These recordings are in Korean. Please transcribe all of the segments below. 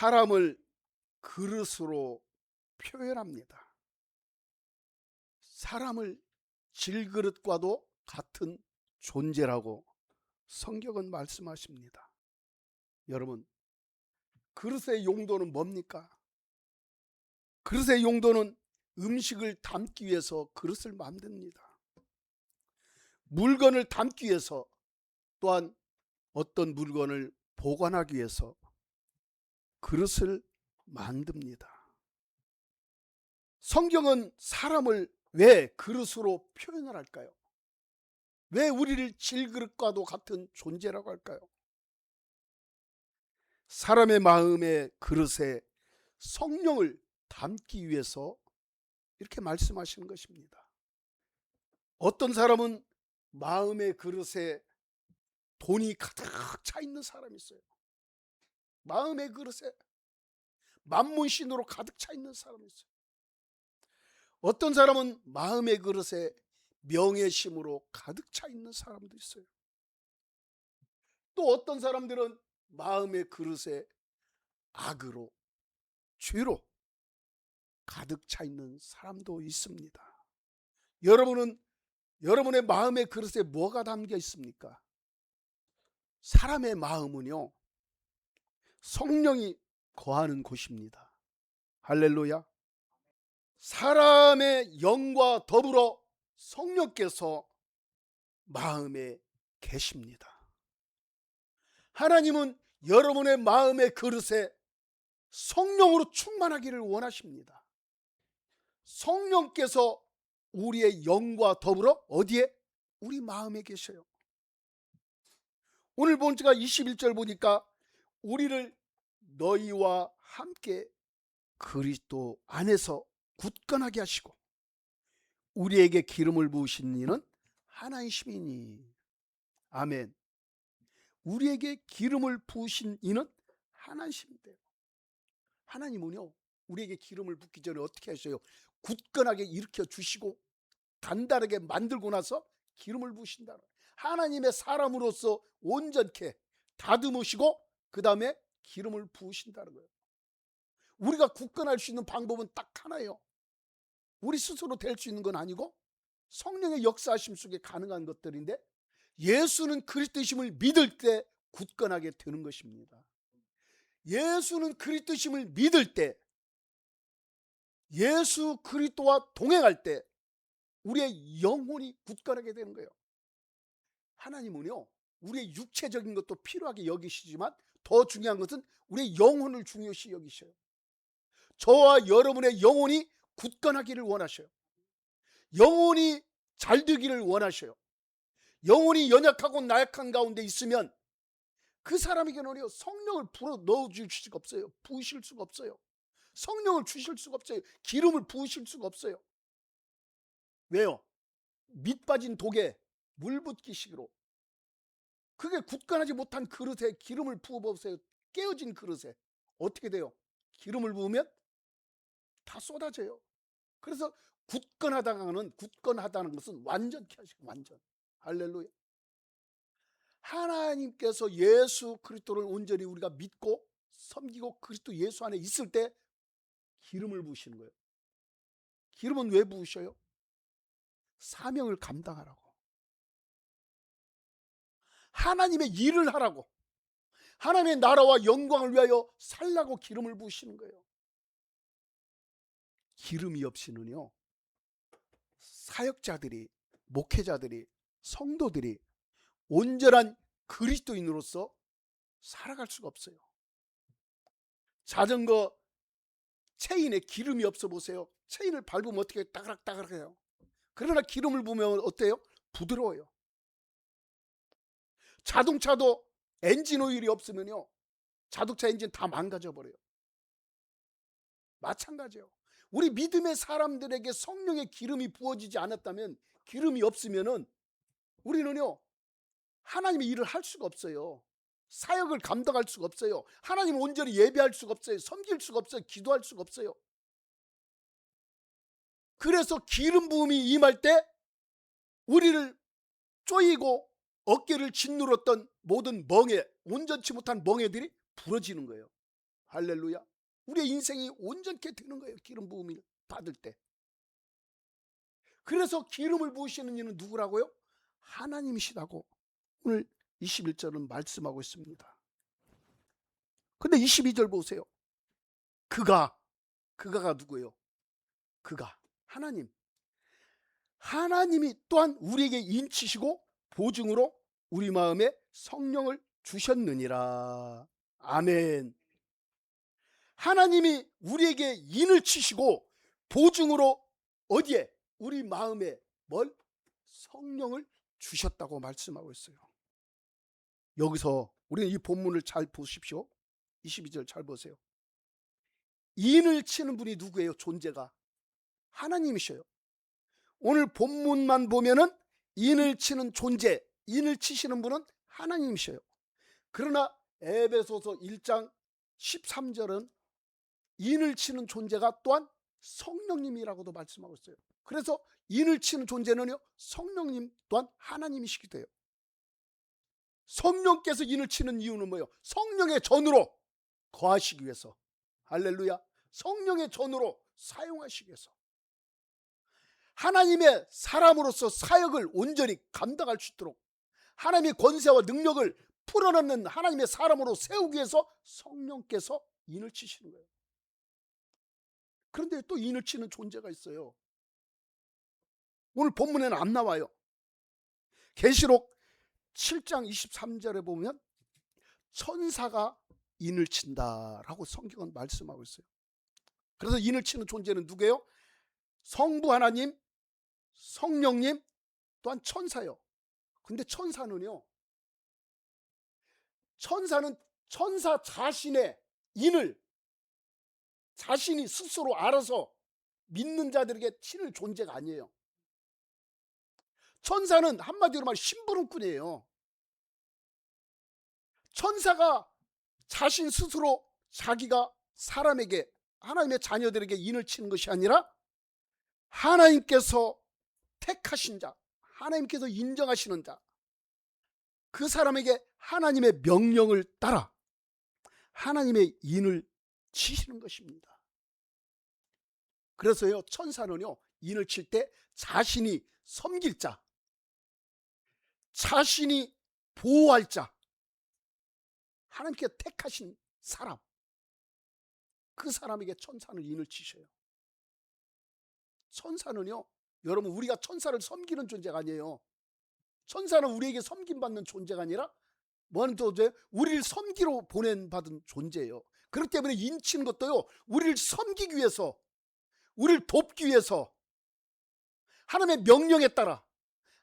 사람을 그릇으로 표현합니다. 사람을 질그릇과도 같은 존재라고 성경은 말씀하십니다. 여러분, 그릇의 용도는 뭡니까? 그릇의 용도는 음식을 담기 위해서 그릇을 만듭니다. 물건을 담기 위해서, 또한 어떤 물건을 보관하기 위해서 그릇을 만듭니다. 성경은 사람을 왜 그릇으로 표현을 할까요? 왜 우리를 질그릇과도 같은 존재라고 할까요? 사람의 마음의 그릇에 성령을 담기 위해서 이렇게 말씀하시는 것입니다. 어떤 사람은 마음의 그릇에 돈이 가득 차 있는 사람이 있어요. 마음의 그릇에 만문신으로 가득 차 있는 사람이 있어요. 어떤 사람은 마음의 그릇에 명예심으로 가득 차 있는 사람도 있어요. 또 어떤 사람들은 마음의 그릇에 악으로, 죄로 가득 차 있는 사람도 있습니다. 여러분은 여러분의 마음의 그릇에 뭐가 담겨 있습니까? 사람의 마음은요, 성령이 거하는 곳입니다. 할렐루야. 사람의 영과 더불어 성령께서 마음에 계십니다. 하나님은 여러분의 마음의 그릇에 성령으로 충만하기를 원하십니다. 성령께서 우리의 영과 더불어 어디에? 우리 마음에 계셔요. 오늘 본주가 21절 보니까 우리를 너희와 함께 그리스도 안에서 굳건하게 하시고 우리에게 기름을 부으신 이는 하나님이시니. 아멘. 우리에게 기름을 부으신 이는 하나님이신데요. 하나님은요, 우리에게 기름을 붓기 전에 어떻게 하셔요? 굳건하게 일으켜 주시고 단단하게 만들고 나서 기름을 부으신다. 하나님의 사람으로서 온전케 다듬으시고 그 다음에 기름을 부으신다는 거예요. 우리가 굳건할 수 있는 방법은 딱 하나예요. 우리 스스로 될 수 있는 건 아니고 성령의 역사하심 속에 가능한 것들인데, 예수는 그리스도심을 믿을 때 굳건하게 되는 것입니다. 예수는 그리스도심을 믿을 때, 예수 그리스도와 동행할 때 우리의 영혼이 굳건하게 되는 거예요. 하나님은요, 우리의 육체적인 것도 필요하게 여기시지만 더 중요한 것은 우리의 영혼을 중요시 여기셔요. 저와 여러분의 영혼이 굳건하기를 원하셔요. 영혼이 잘 되기를 원하셔요. 영혼이 연약하고 나약한 가운데 있으면 그 사람에게는 성령을 불어 넣어줄 수가 없어요. 부으실 수가 없어요. 성령을 주실 수가 없어요. 기름을 부으실 수가 없어요. 왜요? 밑 빠진 독에 물 붓기식으로, 그게 굳건하지 못한 그릇에 기름을 부어보세요. 깨어진 그릇에 어떻게 돼요? 기름을 부으면 다 쏟아져요. 그래서 굳건하다는 것은 완전케 하시고, 완전. 할렐루야. 하나님께서 예수 그리스도를 온전히 우리가 믿고 섬기고 그리스도 예수 안에 있을 때 기름을 부으시는 거예요. 기름은 왜 부으셔요? 사명을 감당하라고, 하나님의 일을 하라고, 하나님의 나라와 영광을 위하여 살라고 기름을 부으시는 거예요. 기름이 없이는요, 사역자들이, 목회자들이, 성도들이 온전한 그리스도인으로서 살아갈 수가 없어요. 자전거 체인에 기름이 없어 보세요. 체인을 밟으면 어떻게 따그락따그락해요. 그러나 기름을 부으면 어때요? 부드러워요. 자동차도 엔진 오일이 없으면요, 자동차 엔진 다 망가져 버려요. 마찬가지예요. 우리 믿음의 사람들에게 성령의 기름이 부어지지 않았다면, 기름이 없으면은 우리는요, 하나님의 일을 할 수가 없어요. 사역을 감당할 수가 없어요. 하나님을 온전히 예배할 수가 없어요. 섬길 수가 없어요. 기도할 수가 없어요. 그래서 기름 부음이 임할 때 우리를 쪼이고 어깨를 짓누렀던 모든 멍에, 온전치 못한 멍에들이 부러지는 거예요. 할렐루야. 우리의 인생이 온전케 되는 거예요. 기름 부음을 받을 때. 그래서 기름을 부으시는 이는 누구라고요? 하나님이시라고 오늘 21절은 말씀하고 있습니다. 근데 22절 보세요. 그가가 누구예요? 그가 하나님. 하나님이 또한 우리에게 인치시고 보증으로 우리 마음에 성령을 주셨느니라. 아멘. 하나님이 우리에게 인을 치시고 보증으로 어디에? 우리 마음에 뭘? 성령을 주셨다고 말씀하고 있어요. 여기서 우리는 이 본문을 잘 보십시오. 22절 잘 보세요. 인을 치는 분이 누구예요? 존재가 하나님이셔요. 오늘 본문만 보면은 인을 치는 존재, 인을 치시는 분은 하나님이셔요. 그러나 에베소서 1장 13절은 인을 치는 존재가 또한 성령님이라고도 말씀하고 있어요. 그래서 인을 치는 존재는요, 성령님 또한 하나님이시기도 해요. 성령께서 인을 치는 이유는 뭐예요? 성령의 전으로 거하시기 위해서. 할렐루야. 성령의 전으로 사용하시기 위해서. 하나님의 사람으로서 사역을 온전히 감당할 수 있도록 하나님의 권세와 능력을 풀어넣는 하나님의 사람으로 세우기 위해서 성령께서 인을 치시는 거예요. 그런데 또 인을 치는 존재가 있어요. 오늘 본문에는 안 나와요. 계시록 7장 23절에 보면 천사가 인을 친다라고 성경은 말씀하고 있어요. 그래서 인을 치는 존재는 누구예요? 성부 하나님, 성령님, 또한 천사요. 근데 천사는 천사 자신의 인을 자신이 스스로 알아서 믿는 자들에게 치는 존재가 아니에요. 천사는 한마디로 말해 심부름꾼이에요. 천사가 자신 스스로 자기가 사람에게 하나님의 자녀들에게 인을 치는 것이 아니라 하나님께서 택하신 자, 하나님께서 인정하시는 자, 그 사람에게 하나님의 명령을 따라 하나님의 인을 치시는 것입니다. 그래서요, 천사는요, 인을 칠 때 자신이 섬길 자, 자신이 보호할 자, 하나님께서 택하신 사람, 그 사람에게 천사는 인을 치셔요. 천사는요, 여러분, 우리가 천사를 섬기는 존재가 아니에요. 천사는 우리에게 섬김받는 존재가 아니라 뭐하는 존재? 우리를 섬기러 보낸받은 존재예요. 그렇기 때문에 인치는 것도요, 우리를 섬기기 위해서, 우리를 돕기 위해서 하나님의 명령에 따라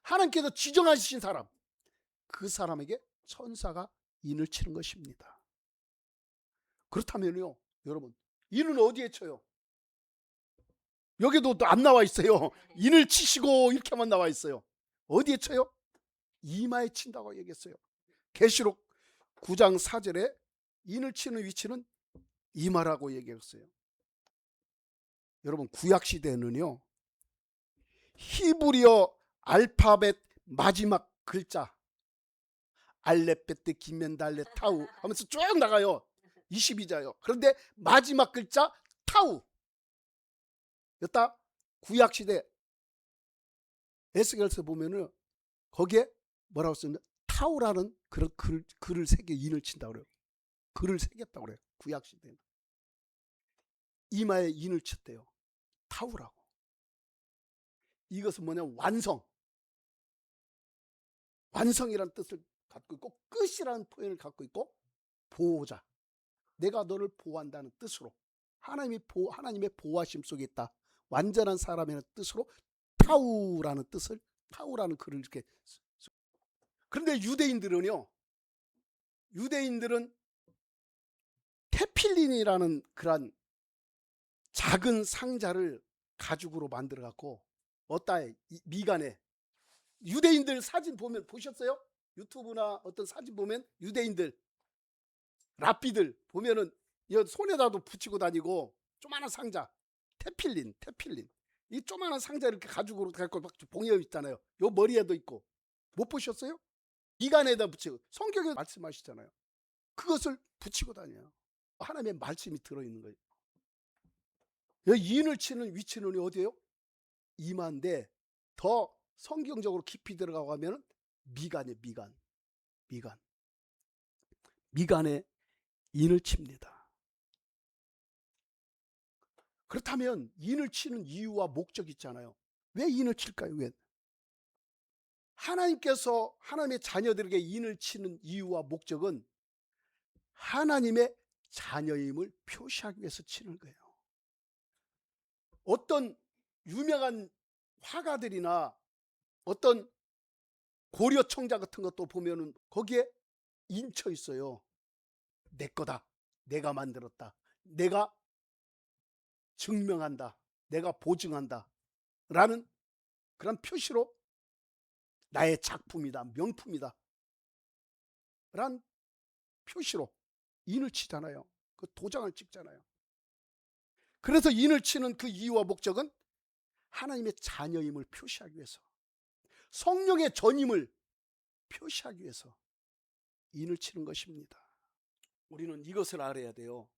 하나님께서 지정하신 사람, 그 사람에게 천사가 인을 치는 것입니다. 그렇다면요, 여러분, 인은 어디에 쳐요? 여기도 또 안 나와 있어요. 인을 치시고 이렇게만 나와 있어요. 어디에 쳐요? 이마에 친다고 얘기했어요. 계시록 9장 4절에 인을 치는 위치는 이마라고 얘기했어요. 여러분, 구약시대에는요, 히브리어 알파벳 마지막 글자 알레베트 기멘달레 타우 하면서 쭉 나가요. 22자요. 그런데 마지막 글자 타우, 여기다 구약시대 에스겔서 보면은 거기에 뭐라고 쓰냐, 타우라는 그런 글을 새겨 인을 친다고 그래요. 글을 새겼다고 그래요. 구약시대는 이마에 인을 쳤대요. 타우라고. 이것은 뭐냐, 완성이라는 뜻을 갖고 있고, 끝이라는 표현을 갖고 있고, 보호자, 내가 너를 보호한다는 뜻으로 하나님의 보호하심 속에 있다, 완전한 사람이라는 뜻으로 타우라는 뜻을, 타우라는 글을 이렇게. 그런데 유대인들은 테필린이라는 그런 작은 상자를 가죽으로 만들어 갖고 어따에 미간에, 유대인들 사진 보면 보셨어요? 유튜브나 어떤 사진 보면 유대인들 랍비들 보면은 손에다도 붙이고 다니고, 조그마한 상자, 테필린, 이 조그마한 상자 이렇게 가죽으로 갖고 봉해 있잖아요. 요 머리에도 있고, 못 보셨어요? 미간에다 붙이고, 성경에 말씀하시잖아요. 그것을 붙이고 다녀요. 하나님의 말씀이 들어있는 거예요. 여기 인을 치는 위치는 어디예요? 이마인데 더 성경적으로 깊이 들어가고 하면 미간이에요. 미간에 인을 칩니다. 그렇다면 인을 치는 이유와 목적이 있잖아요. 왜 인을 칠까요? 왜? 하나님께서 하나님의 자녀들에게 인을 치는 이유와 목적은 하나님의 자녀임을 표시하기 위해서 치는 거예요. 어떤 유명한 화가들이나 어떤 고려 청자 같은 것도 보면은 거기에 인쳐 있어요. 내 거다. 내가 만들었다. 내가 증명한다. 내가 보증한다. 라는 그런 표시로 나의 작품이다. 명품이다. 라는 표시로 인을 치잖아요. 그 도장을 찍잖아요. 그래서 인을 치는 그 이유와 목적은 하나님의 자녀임을 표시하기 위해서, 성령의 전임을 표시하기 위해서 인을 치는 것입니다. 우리는 이것을 알아야 돼요.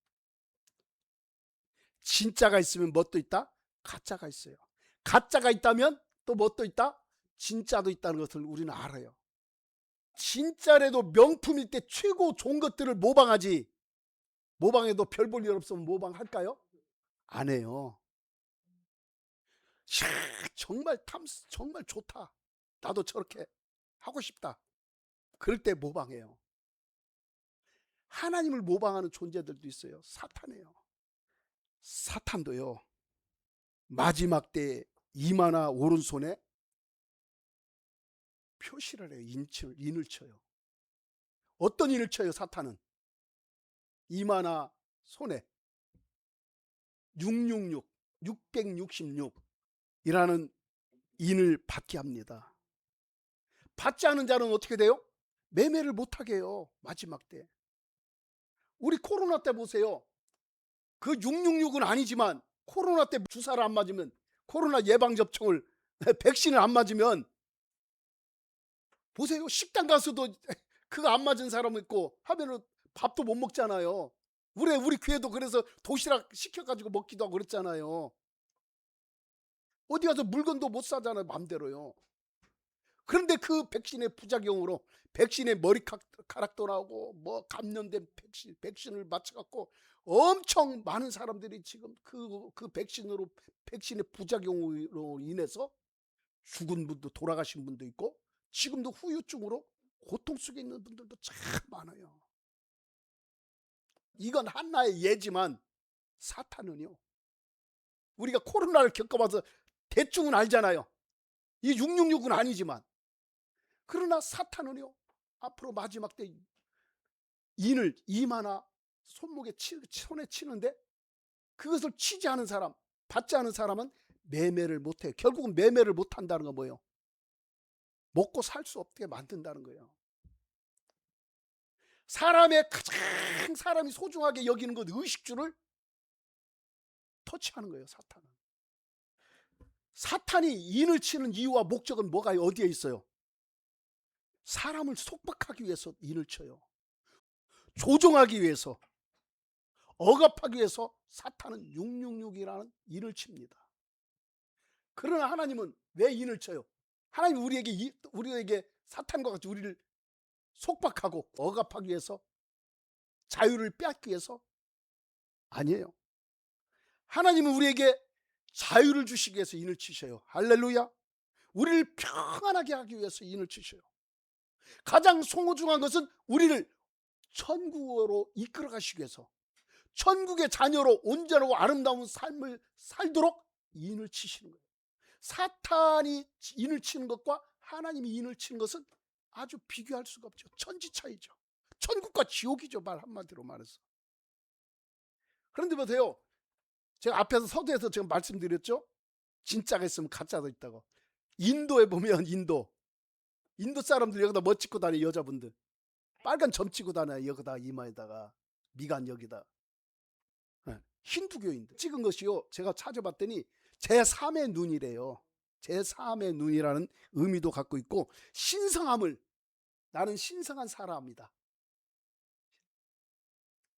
진짜가 있으면 뭣도 있다? 가짜가 있어요. 가짜가 있다면 또 뭣도 있다? 진짜도 있다는 것을 우리는 알아요. 진짜라도 명품일 때 최고 좋은 것들을 모방하지, 모방해도 별 볼 일 없으면 모방할까요? 안 해요. 정말 정말 좋다. 나도 저렇게 하고 싶다. 그럴 때 모방해요. 하나님을 모방하는 존재들도 있어요. 사탄이에요. 사탄도요, 마지막 때 이마나 오른손에 표시를 해요. 인을 쳐요. 어떤 인을 쳐요? 사탄은 이마나 손에 666이라는 인을 받게 합니다. 받지 않은 자는 어떻게 돼요? 매매를 못하게 해요. 마지막 때. 우리 코로나 때 보세요. 그 666은 아니지만 코로나 때 주사를 안 맞으면, 코로나 예방접종을 백신을 안 맞으면 보세요. 식당 가서도 그거 안 맞은 사람 있고 하면은 밥도 못 먹잖아요. 우리 교회도 그래서 도시락 시켜가지고 먹기도 하고 그랬잖아요. 어디 가서 물건도 못 사잖아요. 맘대로요. 그런데 그 백신의 부작용으로 백신의 머리카락도 나오고 뭐 감염된 백신을 맞춰갖고 엄청 많은 사람들이 지금 그 백신의 부작용으로 인해서 죽은 분도, 돌아가신 분도 있고 지금도 후유증으로 고통 속에 있는 분들도 참 많아요. 이건 하나의 예지만 사탄은요, 우리가 코로나를 겪어봐서 대충은 알잖아요. 이 666은 아니지만, 그러나 사탄은요, 앞으로 마지막 때 인을 이마나 손에 치는데 그것을 치지 않은 사람, 받지 않은 사람은 매매를 못해요. 결국은 매매를 못한다는 건 뭐예요? 먹고 살 수 없게 만든다는 거예요. 가장 사람이 소중하게 여기는 것, 의식주를 터치하는 거예요. 사탄이 인을 치는 이유와 목적은 뭐가 어디에 있어요? 사람을 속박하기 위해서 인을 쳐요. 조종하기 위해서, 억압하기 위해서 사탄은 666이라는 인을 칩니다. 그러나 하나님은 왜 인을 쳐요? 하나님 우리에게 사탄과 같이 우리를 속박하고 억압하기 위해서, 자유를 빼앗기 위해서? 아니에요. 하나님은 우리에게 자유를 주시기 위해서 인을 치셔요. 할렐루야. 우리를 평안하게 하기 위해서 인을 치셔요. 가장 소중한 것은 우리를 천국으로 이끌어 가시기 위해서, 천국의 자녀로 온전하고 아름다운 삶을 살도록 인을 치시는 거예요. 사탄이 인을 치는 것과 하나님이 인을 치는 것은 아주 비교할 수가 없죠. 천지 차이죠. 천국과 지옥이죠. 말 한마디로 말해서. 그런데 보세요. 제가 앞에서 서두에서 제가 말씀드렸죠. 진짜가 있으면 가짜도 있다고. 인도에 보면 인도 사람들 여기다 뭐 찍고 다녀. 여자분들 빨간 점 찍고 다녀. 여기다 이마에다가, 미간 여기다. 힌두교인들 찍은 것이요, 제가 찾아봤더니 제3의 눈이래요. 제3의 눈이라는 의미도 갖고 있고, 신성함을, 나는 신성한 사람이다.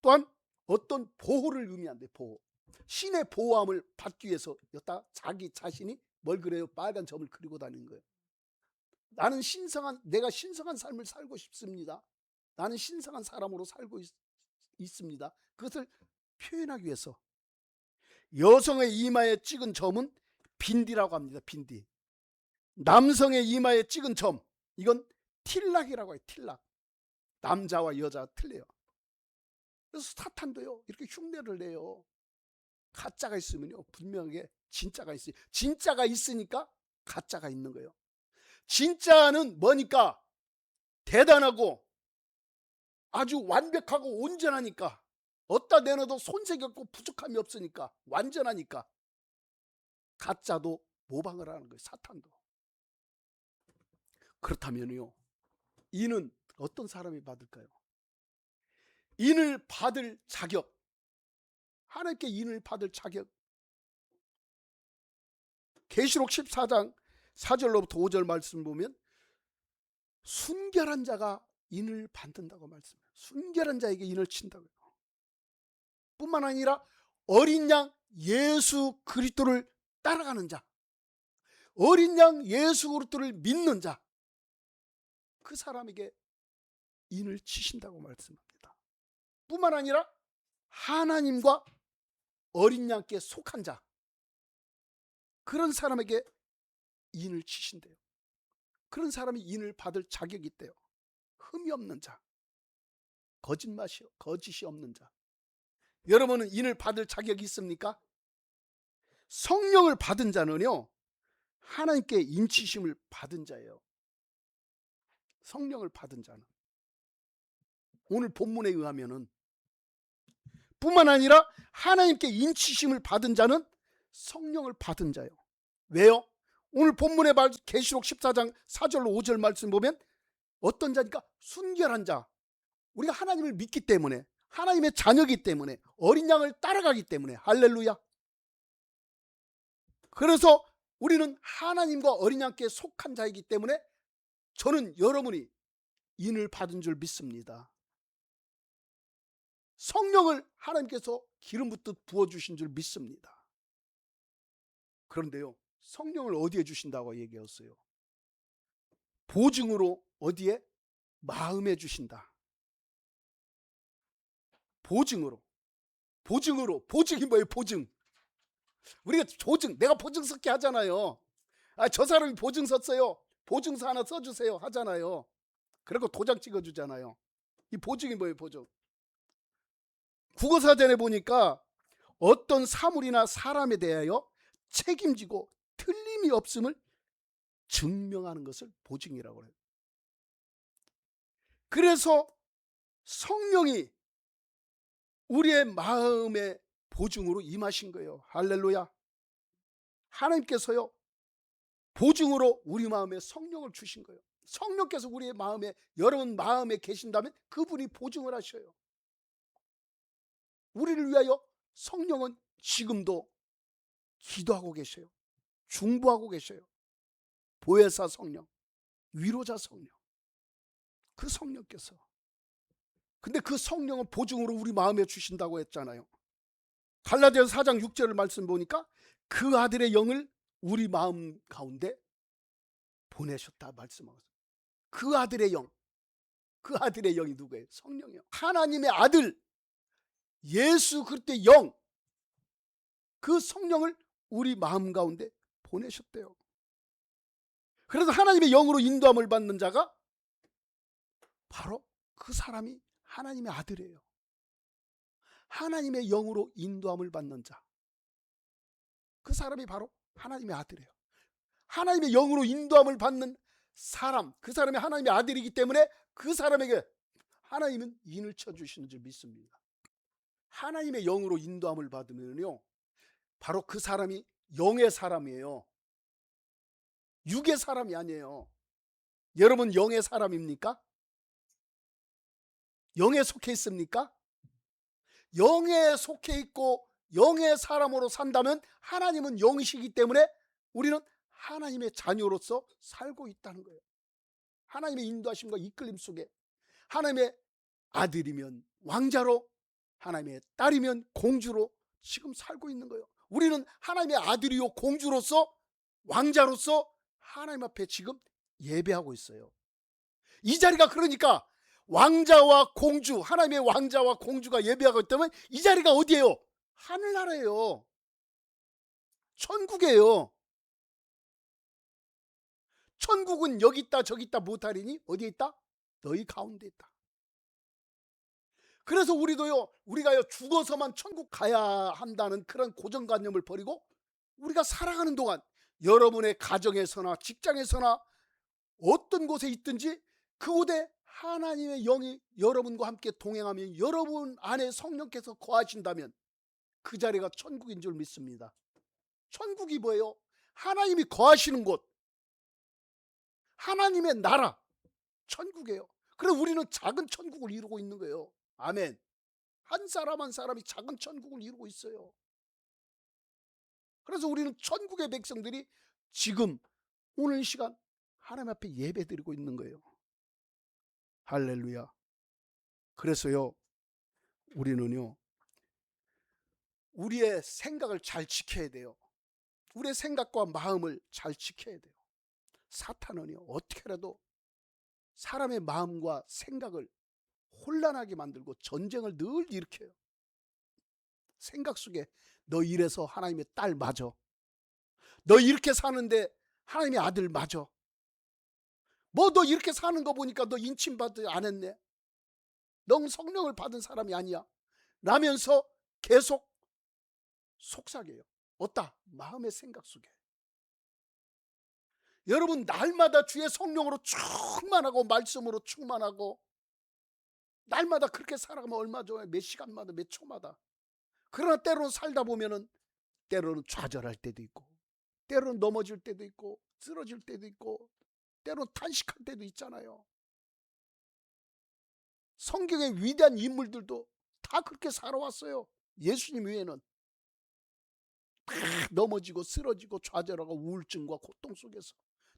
또한 어떤 보호를 의미한대. 보호. 신의 보호함을 받기 위해서 여기다 자기 자신이 뭘 그래요? 빨간 점을 그리고 다니는 거예요. 나는 내가 신성한 삶을 살고 싶습니다. 나는 신성한 사람으로 살고 있습니다. 그것을 표현하기 위해서 여성의 이마에 찍은 점은 빈디라고 합니다. 빈디. 남성의 이마에 찍은 점, 이건 틸락이라고 해요. 틸락. 남자와 여자 틀려요. 그래서 사탄도요 이렇게 흉내를 내요. 가짜가 있으면요 분명하게 진짜가 있어요. 진짜가 있으니까 가짜가 있는 거예요. 진짜는 뭐니까? 대단하고 아주 완벽하고 온전하니까, 어디다 내놔도 손색이 없고 부족함이 없으니까, 완전하니까 가짜도 모방을 하는 거예요. 사탄도. 그렇다면요 이는 어떤 사람이 받을까요? 인을 받을 자격, 하나님께 인을 받을 자격, 계시록 14장 4절로부터 5절 말씀 보면 순결한 자가 인을 받는다고 말씀해요. 순결한 자에게 인을 친다고요. 뿐만 아니라 어린 양 예수 그리스도를 따라가는 자, 어린 양 예수 그리스도를 믿는 자, 그 사람에게 인을 치신다고 말씀합니다. 뿐만 아니라 하나님과 어린 양께 속한 자, 그런 사람에게 인을 치신대요. 그런 사람이 인을 받을 자격이 있대요. 흠이 없는 자, 거짓이 없는 자. 여러분은 인을 받을 자격이 있습니까? 성령을 받은 자는요 하나님께 인치심을 받은 자예요. 성령을 받은 자는 오늘 본문에 의하면은, 뿐만 아니라 하나님께 인치심을 받은 자는 성령을 받은 자예요. 왜요? 오늘 본문에 계시록 14장 4절로 5절 말씀 보면 어떤 자니까? 순결한 자. 우리가 하나님을 믿기 때문에, 하나님의 자녀이기 때문에, 어린 양을 따라가기 때문에, 할렐루야. 그래서 우리는 하나님과 어린 양께 속한 자이기 때문에 저는 여러분이 인을 받은 줄 믿습니다. 성령을 하나님께서 기름 붓듯 부어주신 줄 믿습니다. 그런데요 성령을 어디에 주신다고 얘기했어요? 보증으로. 어디에? 마음에 주신다. 보증으로. 보증이 뭐예요? 보증. 우리가 내가 보증 썼게 하잖아요. 저 사람이 보증 썼어요, 보증서 하나 써주세요 하잖아요. 그리고 도장 찍어주잖아요. 이 보증이 뭐예요? 보증. 국어사전에 보니까 어떤 사물이나 사람에 대하여 책임지고 틀림이 없음을 증명하는 것을 보증이라고 해요. 그래서 성령이 우리의 마음의 보증으로 임하신 거예요. 할렐루야. 하나님께서요 보증으로 우리 마음에 성령을 주신 거예요. 성령께서 우리의 마음에, 여러분 마음에 계신다면 그분이 보증을 하셔요. 우리를 위하여 성령은 지금도 기도하고 계셔요. 중보하고 계셔요. 보혜사 성령, 위로자 성령, 그 성령께서. 근데 그 성령은 보증으로 우리 마음에 주신다고 했잖아요. 갈라디아서 4장 6절을 말씀 보니까 그 아들의 영을 우리 마음 가운데 보내셨다 말씀하고 있어요. 그 아들의 영, 그 아들의 영이 누구예요? 성령이요. 하나님의 아들 예수 그리스도의 영, 그 성령을 우리 마음 가운데 보내셨대요. 그래서 하나님의 영으로 인도함을 받는 자가 바로 그 사람이 하나님의 아들이에요. 하나님의 영으로 인도함을 받는 자, 그 사람이 바로 하나님의 아들이에요. 하나님의 영으로 인도함을 받는 사람, 그 사람이 하나님의 아들이기 때문에 그 사람에게 하나님은 인을 쳐주시는 줄 믿습니다. 하나님의 영으로 인도함을 받으면요 바로 그 사람이 영의 사람이에요. 육의 사람이 아니에요. 여러분 영의 사람입니까? 영에 속해 있습니까? 영에 속해 있고 영의 사람으로 산다면 하나님은 영이시기 때문에 우리는 하나님의 자녀로서 살고 있다는 거예요. 하나님의 인도하심과 이끌림 속에 하나님의 아들이면 왕자로, 하나님의 딸이면 공주로 지금 살고 있는 거예요. 우리는 하나님의 아들이요 공주로서, 왕자로서 하나님 앞에 지금 예배하고 있어요. 이 자리가, 그러니까 왕자와 공주, 하나님의 왕자와 공주가 예배하고 있다면 이 자리가 어디예요? 하늘나라예요. 천국이에요. 천국은 여기 있다 저기 있다 못하리니 어디에 있다? 너희 가운데 있다. 그래서 우리도요, 우리가요 죽어서만 천국 가야 한다는 그런 고정관념을 버리고 우리가 살아가는 동안 여러분의 가정에서나 직장에서나 어떤 곳에 있든지 그곳에 하나님의 영이 여러분과 함께 동행하며 여러분 안에 성령께서 거하신다면 그 자리가 천국인 줄 믿습니다. 천국이 뭐예요? 하나님이 거하시는 곳, 하나님의 나라, 천국이에요. 그래서 우리는 작은 천국을 이루고 있는 거예요. 아멘. 한 사람 한 사람이 작은 천국을 이루고 있어요. 그래서 우리는 천국의 백성들이 지금 오늘 이 시간 하나님 앞에 예배 드리고 있는 거예요. 할렐루야. 그래서요, 우리는요, 우리의 생각을 잘 지켜야 돼요. 우리의 생각과 마음을 잘 지켜야 돼요. 사탄은요, 어떻게라도 사람의 마음과 생각을 혼란하게 만들고 전쟁을 늘 일으켜요. 생각 속에 너 이래서 하나님의 딸 맞아, 너 이렇게 사는데 하나님의 아들 맞아, 뭐 너 이렇게 사는 거 보니까 너 인침받지 않았네, 넌 성령을 받은 사람이 아니야 라면서 계속 속삭여요. 어따? 마음의 생각 속에. 여러분, 날마다 주의 성령으로 충만하고 말씀으로 충만하고 날마다 그렇게 살아가면 얼마 좋아요. 몇 시간마다 몇 초마다. 그러나 때로는 살다 보면은 때로는 좌절할 때도 있고 때로는 넘어질 때도 있고 쓰러질 때도 있고 때로는 탄식할 때도 있잖아요. 성경의 위대한 인물들도 다 그렇게 살아왔어요. 예수님 외에는 다 넘어지고 쓰러지고 좌절하고 우울증과 고통 속에서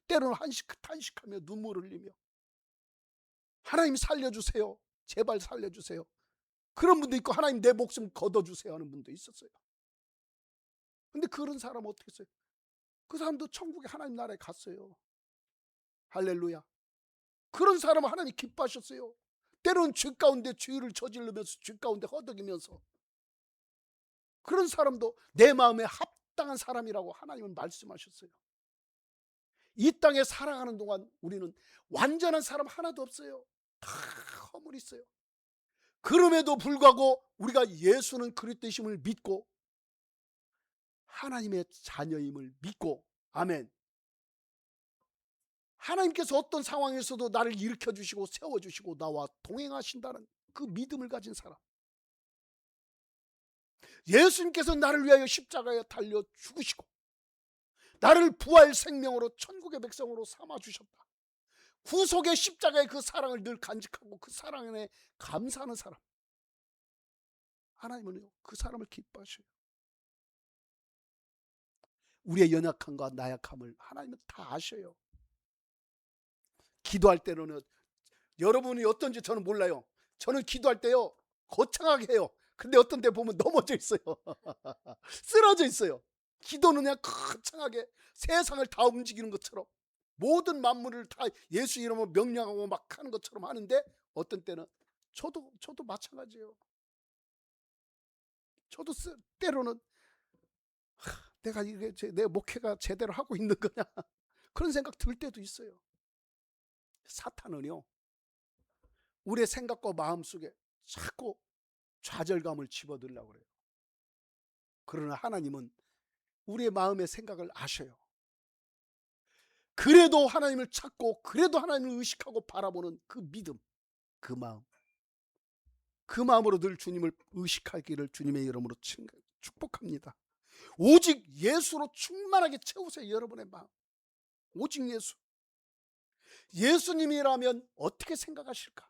때로는 탄식하며 눈물을 흘리며 하나님 살려주세요, 제발 살려주세요, 그런 분도 있고 하나님 내 목숨 걷어주세요 하는 분도 있었어요. 근데 그런 사람은 어떻게 했어요? 그 사람도 천국에 하나님 나라에 갔어요. 할렐루야. 그런 사람은 하나님 기뻐하셨어요. 때로는 죄 가운데 죄를 저지르면서 죄 가운데 허덕이면서 그런 사람도 내 마음에 합당한 사람이라고 하나님은 말씀하셨어요. 이 땅에 살아가는 동안 우리는 완전한 사람 하나도 없어요. 다 허물 있어요. 그럼에도 불구하고 우리가 예수는 그리스도이심을 믿고 하나님의 자녀임을 믿고, 아멘, 하나님께서 어떤 상황에서도 나를 일으켜 주시고 세워 주시고 나와 동행하신다는 그 믿음을 가진 사람, 예수님께서 나를 위하여 십자가에 달려 죽으시고 나를 부활 생명으로 천국의 백성으로 삼아 주셨다, 구속의 십자가의 그 사랑을 늘 간직하고 그 사랑에 감사하는 사람, 하나님은요 그 사람을 기뻐하셔요. 우리의 연약함과 나약함을 하나님은 다 아셔요. 기도할 때로는 여러분이 어떤지 저는 몰라요. 저는 기도할 때요 거창하게 해요. 근데 어떤 때 보면 넘어져 있어요. 쓰러져 있어요. 기도는 그냥 거창하게 세상을 다 움직이는 것처럼 모든 만물을 다 예수 이름으로 명령하고 막 하는 것처럼 하는데 어떤 때는 저도 마찬가지예요. 저도 때로는 내가 이게 내 목회가 제대로 하고 있는 거냐 그런 생각 들 때도 있어요. 사탄은요 우리의 생각과 마음 속에 자꾸 좌절감을 집어들려고 그래요. 그러나 하나님은 우리의 마음의 생각을 아셔요. 그래도 하나님을 찾고 그래도 하나님을 의식하고 바라보는 그 믿음, 그 마음, 그 마음으로 늘 주님을 의식하기를 주님의 이름으로 축복합니다. 오직 예수로 충만하게 채우세요. 여러분의 마음 오직 예수. 예수님이라면 어떻게 생각하실까?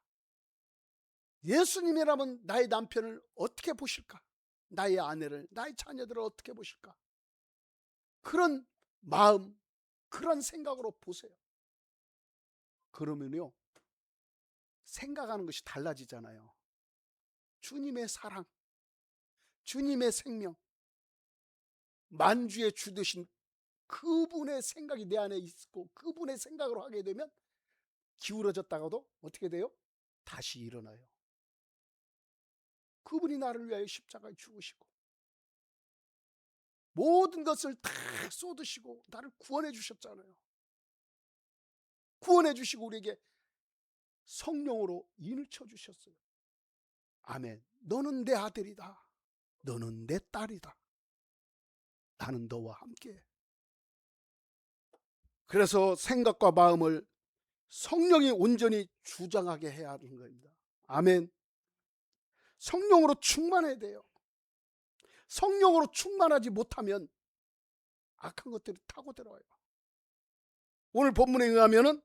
예수님이라면 나의 남편을 어떻게 보실까? 나의 아내를, 나의 자녀들을 어떻게 보실까? 그런 마음, 그런 생각으로 보세요. 그러면요 생각하는 것이 달라지잖아요. 주님의 사랑, 주님의 생명, 만주의 주 되신 그분의 생각이 내 안에 있고 그분의 생각으로 하게 되면 기울어졌다가도 어떻게 돼요? 다시 일어나요. 그분이 나를 위하여 십자가에 죽으시고 모든 것을 다 쏟으시고 나를 구원해 주셨잖아요. 구원해 주시고 우리에게 성령으로 인을 쳐 주셨어요. 아멘. 너는 내 아들이다. 너는 내 딸이다. 나는 너와 함께. 그래서 생각과 마음을 성령이 온전히 주장하게 해야 하는 겁니다. 아멘. 성령으로 충만해야 돼요. 성령으로 충만하지 못하면 악한 것들이 타고 들어와요. 오늘 본문에 의하면은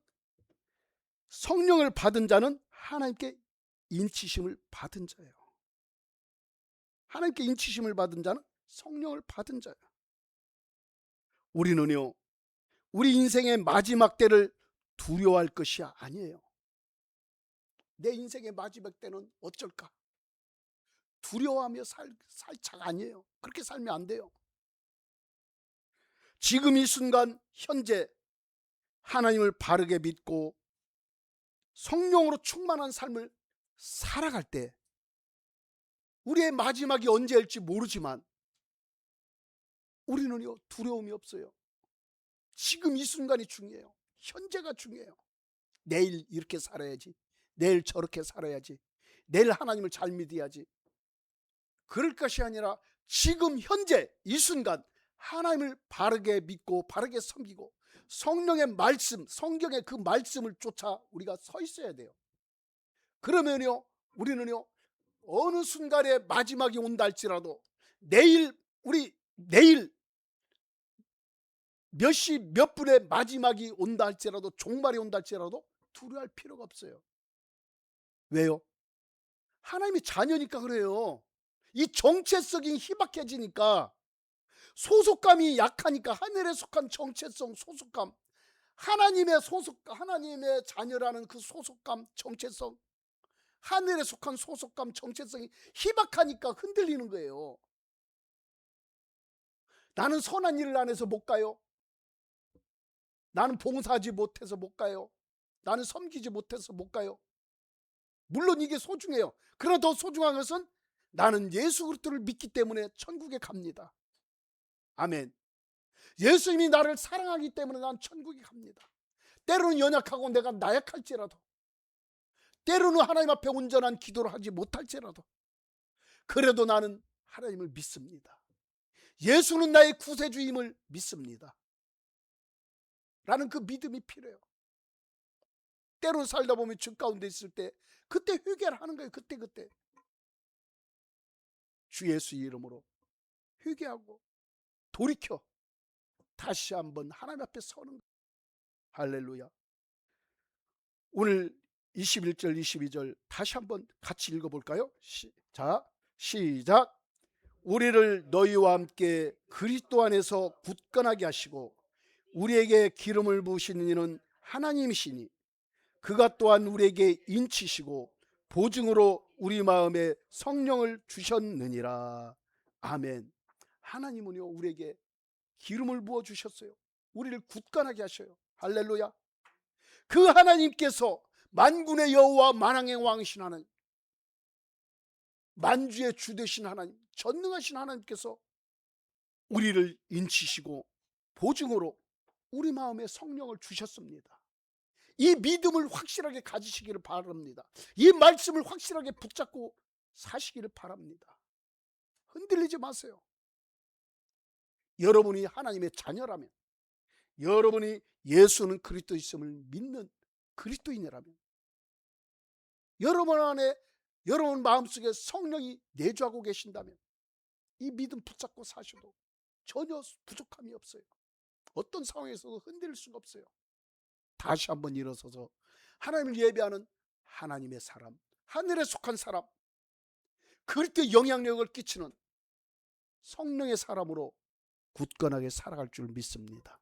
성령을 받은 자는 하나님께 인치심을 받은 자예요. 하나님께 인치심을 받은 자는 성령을 받은 자예요. 우리는요, 우리 인생의 마지막 때를 두려워할 것이 아니에요. 내 인생의 마지막 때는 어쩔까? 두려워하며 살 차가 아니에요. 그렇게 살면 안 돼요. 지금 이 순간 현재 하나님을 바르게 믿고 성령으로 충만한 삶을 살아갈 때 우리의 마지막이 언제일지 모르지만 우리는요 두려움이 없어요. 지금 이 순간이 중요해요. 현재가 중요해요. 내일 이렇게 살아야지, 내일 저렇게 살아야지, 내일 하나님을 잘 믿어야지, 그럴 것이 아니라 지금 현재 이 순간 하나님을 바르게 믿고 바르게 섬기고 성령의 말씀, 성경의 그 말씀을 쫓아 우리가 서 있어야 돼요. 그러면요 우리는요 어느 순간에 마지막이 온다 할지라도 내일 몇 시 몇 분에 마지막이 온다 할지라도 종말이 온다 할지라도 두려워할 필요가 없어요. 왜요? 하나님의 자녀니까 그래요. 이 정체성이 희박해지니까, 소속감이 약하니까, 하늘에 속한 정체성, 소속감, 하나님의 자녀라는 그 소속감, 정체성, 하늘에 속한 소속감, 정체성이 희박하니까 흔들리는 거예요. 나는 선한 일을 안 해서 못 가요. 나는 봉사하지 못해서 못 가요. 나는 섬기지 못해서 못 가요. 물론 이게 소중해요. 그러나 더 소중한 것은 나는 예수 그리스도를 믿기 때문에 천국에 갑니다. 아멘. 예수님이 나를 사랑하기 때문에 난 천국에 갑니다. 때로는 연약하고 내가 나약할지라도, 때로는 하나님 앞에 온전한 기도를 하지 못할지라도, 그래도 나는 하나님을 믿습니다. 예수는 나의 구세주임을 믿습니다. 라는 그 믿음이 필요해요. 때로는 살다 보면 주 가운데 있을 때 그때 회개를 하는 거예요. 그때 주 예수 이름으로 회개하고 돌이켜 다시 한번 하나님 앞에 서는 거예요. 할렐루야. 오늘 21절 22절 다시 한번 같이 읽어볼까요? 자, 시작. 우리를 너희와 함께 그리스도 안에서 굳건하게 하시고 우리에게 기름을 부으시는 이는 하나님이시니 그가 또한 우리에게 인치시고 보증으로 우리 마음에 성령을 주셨느니라. 아멘. 하나님은요 우리에게 기름을 부어 주셨어요. 우리를 굳건하게 하셔요. 할렐루야. 그 하나님께서 만군의 여호와 만왕의 왕이신 하나님, 만주의 주 되신 하나님, 전능하신 하나님께서 우리를 인치시고 보증으로 우리 마음에 성령을 주셨습니다. 이 믿음을 확실하게 가지시기를 바랍니다. 이 말씀을 확실하게 붙잡고 사시기를 바랍니다. 흔들리지 마세요. 여러분이 하나님의 자녀라면, 여러분이 예수는 그리스도 있음을 믿는 그리스도인이라면, 여러분 안에, 여러분 마음속에 성령이 내주하고 계신다면 이 믿음 붙잡고 사셔도 전혀 부족함이 없어요. 어떤 상황에서도 흔들릴 수가 없어요. 다시 한번 일어서서 하나님을 예배하는 하나님의 사람, 하늘에 속한 사람, 그리스도의 영향력을 끼치는 성령의 사람으로 굳건하게 살아갈 줄 믿습니다.